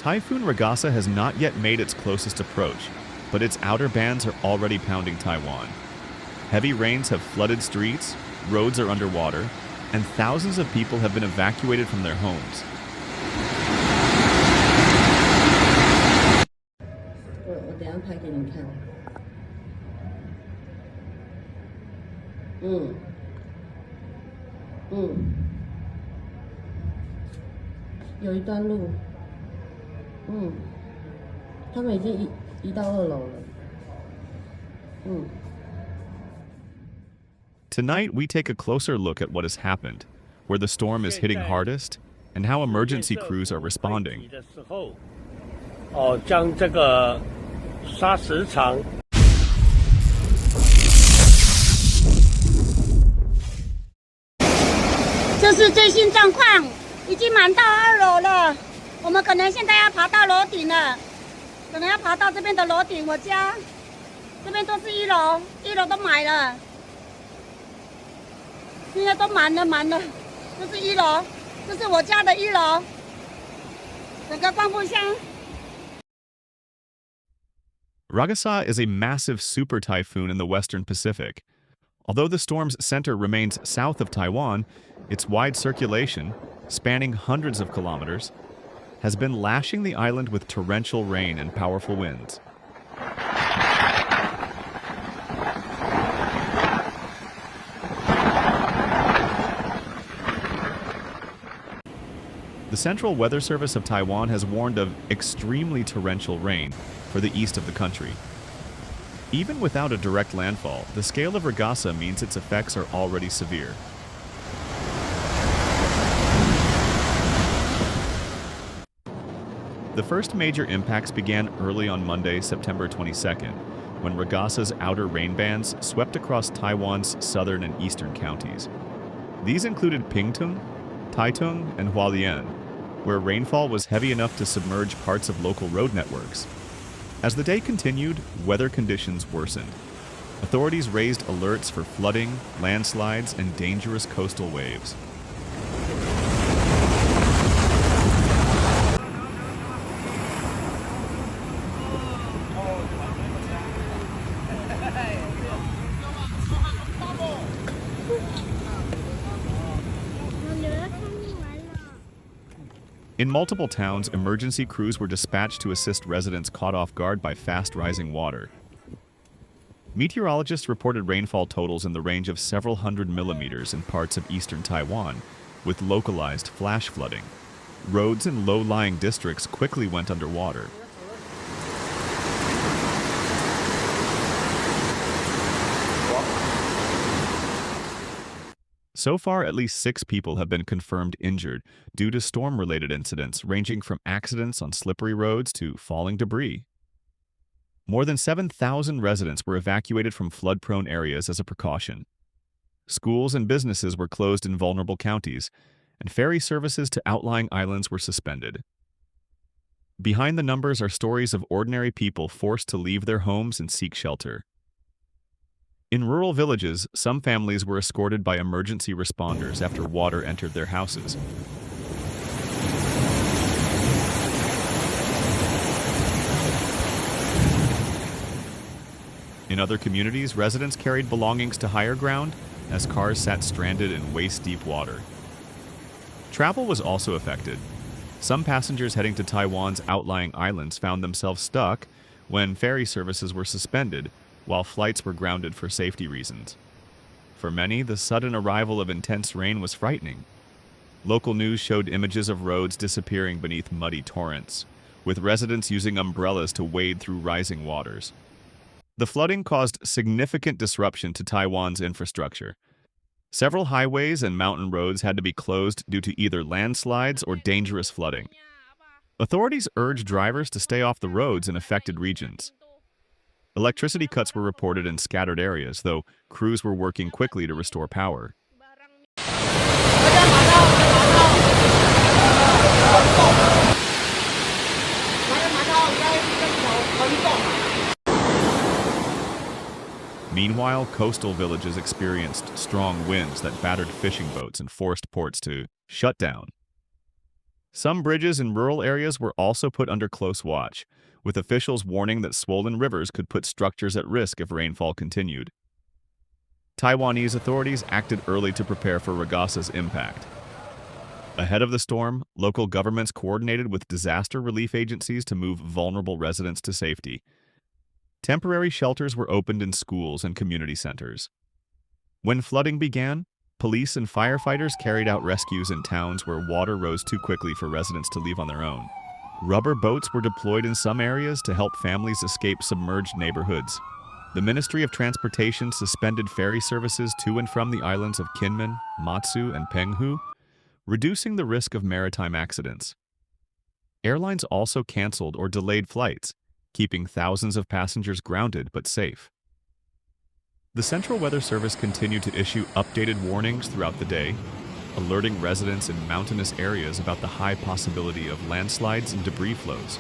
Typhoon Ragasa has not yet made its closest approach, but its outer bands are already pounding Taiwan. Heavy rains have flooded streets, roads are underwater, and thousands of people have been evacuated from their homes. 我等一下拍给你看。有一段路，他们已经移到2楼了。Tonight, we take a closer look at what has happened, where the storm is hitting hardest, and how emergency crews are responding. 将这个砂石场。这是最新状况，已经满到2楼了。我们可能现在要爬到楼顶了，可能要爬到这边的楼顶。我家这边都是1楼，1楼都满了，现在都满了。这是1楼，这是我家的1楼，整个灌不箱。Ragasa is a massive super typhoon in the western Pacific. Although the storm's center remains south of Taiwan, its wide circulation, spanning hundreds of kilometers, has been lashing the island with torrential rain and powerful winds. The Central Weather Service of Taiwan has warned of extremely torrential rain for the east of the country. Even without a direct landfall, the scale of Ragasa means its effects are already severe. The first major impacts began early on Monday, September 22nd, when Ragasa's outer rain bands swept across Taiwan's southern and eastern counties. These included Pingtung, Taitung, and Hualien, where rainfall was heavy enough to submerge parts of local road networks. As the day continued, weather conditions worsened. Authorities raised alerts for flooding, landslides, and dangerous coastal waves. In multiple towns, emergency crews were dispatched to assist residents caught off guard by fast-rising water. Meteorologists reported rainfall totals in the range of several hundred millimeters in parts of eastern Taiwan, with localized flash flooding. Roads in low-lying districts quickly went underwater. So far, at least 6 people have been confirmed injured due to storm-related incidents ranging from accidents on slippery roads to falling debris. More than 7,000 residents were evacuated from flood-prone areas as a precaution. Schools and businesses were closed in vulnerable counties, and ferry services to outlying islands were suspended. Behind the numbers are stories of ordinary people forced to leave their homes and seek shelter. In rural villages, some families were escorted by emergency responders after water entered their houses. In other communities, residents carried belongings to higher ground as cars sat stranded in waist-deep water. Travel was also affected. Some passengers heading to Taiwan's outlying islands found themselves stuck when ferry services were suspended, while flights were grounded for safety reasons. For many, the sudden arrival of intense rain was frightening. Local news showed images of roads disappearing beneath muddy torrents, with residents using umbrellas to wade through rising waters. The flooding caused significant disruption to Taiwan's infrastructure. Several highways and mountain roads had to be closed due to either landslides or dangerous flooding. Authorities urged drivers to stay off the roads in affected regions. Electricity cuts were reported in scattered areas, though crews were working quickly to restore power. Meanwhile, coastal villages experienced strong winds that battered fishing boats and forced ports to shut down. Some bridges in rural areas were also put under close watch, with officials warning that swollen rivers could put structures at risk if rainfall continued. Taiwanese authorities acted early to prepare for Ragasa's impact. Ahead of the storm, local governments coordinated with disaster relief agencies to move vulnerable residents to safety. Temporary shelters were opened in schools and community centers. When flooding began, police and firefighters carried out rescues in towns where water rose too quickly for residents to leave on their own. Rubber boats were deployed in some areas to help families escape submerged neighborhoods. The Ministry of Transportation suspended ferry services to and from the islands of Kinmen, Matsu, and Penghu, reducing the risk of maritime accidents. Airlines also canceled or delayed flights, keeping thousands of passengers grounded but safe. The Central Weather Service continued to issue updated warnings throughout the day, alerting residents in mountainous areas about the high possibility of landslides and debris flows.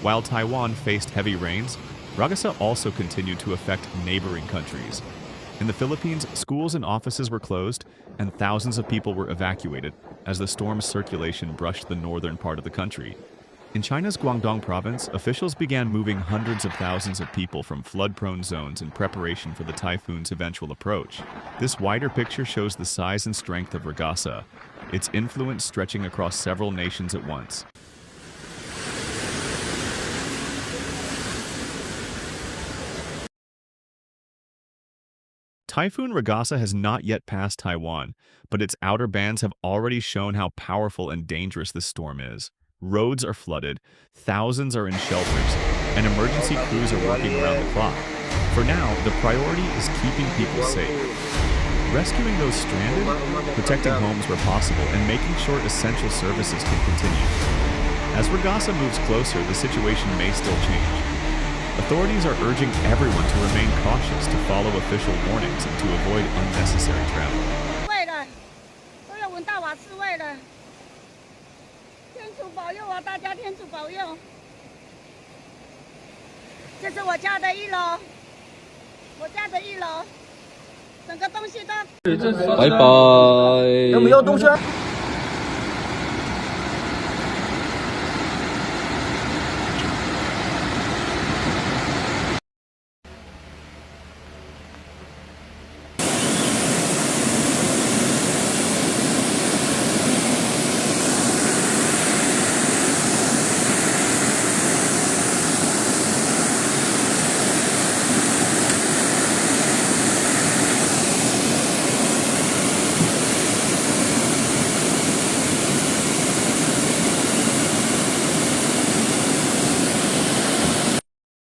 While Taiwan faced heavy rains, Ragasa also continued to affect neighboring countries. In the Philippines, schools and offices were closed, and thousands of people were evacuated as the storm's circulation brushed the northern part of the country. In China's Guangdong province, officials began moving hundreds of thousands of people from flood-prone zones in preparation for the typhoon's eventual approach. This wider picture shows the size and strength of Ragasa, its influence stretching across several nations at once. Typhoon Ragasa has not yet passed Taiwan, but its outer bands have already shown how powerful and dangerous this storm is. Roads are flooded, thousands are in shelters, and emergency crews are working around the clock. For now, the priority is keeping people safe. Rescuing those stranded, protecting homes where possible, and making sure essential services can continue. As Ragasa moves closer, the situation may still change. Authorities are urging everyone to remain cautious, to follow official warnings, and to avoid unnecessary travel. 都要闻到瓦斯味了，天主保佑啊！大家天主保佑。这是我家的1楼，我家的1楼，整个东西都。拜拜。有没有东西？